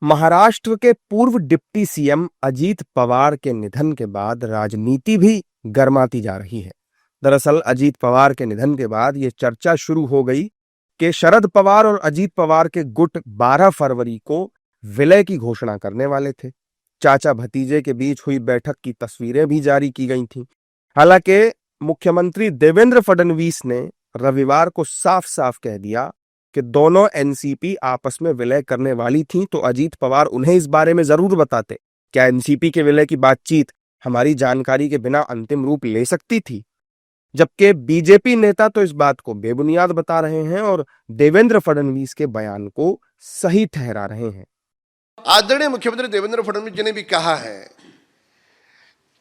महाराष्ट्र के पूर्व deputy CM Ajit Pawar के निधन के बाद राजनीति भी गर्माती जा रही है। दरअसल अजीत पवार के निधन के बाद ये चर्चा शुरू हो गई कि शरद पवार और अजीत पवार के गुट 12 फरवरी को विलय की घोषणा करने वाले थे। चाचा भतीजे के बीच हुई बैठक की तस्वीरें भी जारी की गई थीं। हालांकि मुख्यमंत्री देवेंद्र फडणवीस ने रविवार को साफ-साफ कह दिया कि दोनों एनसीपी आपस में विलय करने वाली थीं, तो अजीत पवार उन्हें इस बारे में जरूर बताते। क्या एनसीपी के विलय की बातचीत हमारी जानकारी के बिना अंतिम रूप ले सकती थी? जबकि बीजेपी नेता तो इस बात को बेबुनियाद बता रहे हैं और देवेंद्र फडणवीस के बयान को सही ठहरा रहे हैं। आदरणीय मुख्यमंत्री देवेंद्र फडणवीस जी ने भी कहा है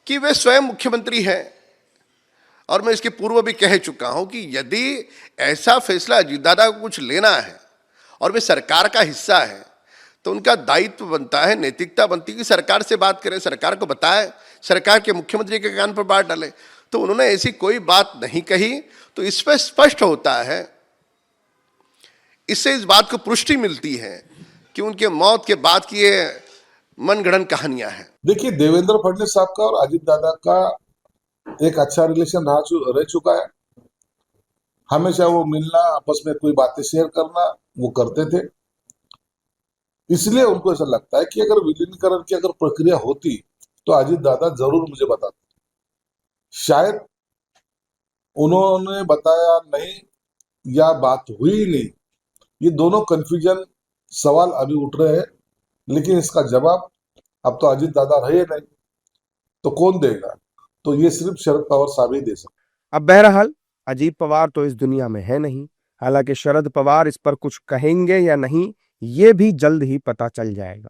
कि वे स्वयं मुख्यमंत्री हैं और मैं इसके पूर्व भी कह चुका हूं कि यदि ऐसा फैसला अजीतदादा को कुछ लेना है और वे सरकार का हिस्सा है तो उनका दायित्व बनता है, नैतिकता बनती है कि सरकार से बात करें, सरकार को बताएं, सरकार के मुख्यमंत्री के कान पर बात डालें। तो उन्होंने ऐसी कोई बात नहीं कही, तो इस पर स्पष्ट होता है, इससे इस बात को पुष्टि मिलती है कि उनके मौत के बाद की ये मनगढ़ंत कहानियां हैं। देखिए, देवेंद्र फडणवीस साहब का और अजीत दादा का एक अच्छा रिलेशन रह चुका है। हमेशा वो मिलना, आपस में कोई बातें शेयर करना वो करते थे। इसलिए उनको ऐसा लगता है कि अगर विलीनीकरण की अगर प्रक्रिया होती तो अजीत दादा जरूर मुझे बताते। शायद उन्होंने बताया नहीं या बात हुई नहीं, ये दोनों कंफ्यूजन सवाल अभी उठ रहे हैं, लेकिन इसका जवाब अब तो अजीत दादा रहे नहीं तो कौन देगा? तो ये सिर्फ शरद पवार साहब ही दे सकते। अब बहरहाल अजीत पवार तो इस दुनिया में है नहीं। हालांकि शरद पवार इस पर कुछ कहेंगे या नहीं, ये भी जल्द ही पता चल जाएगा।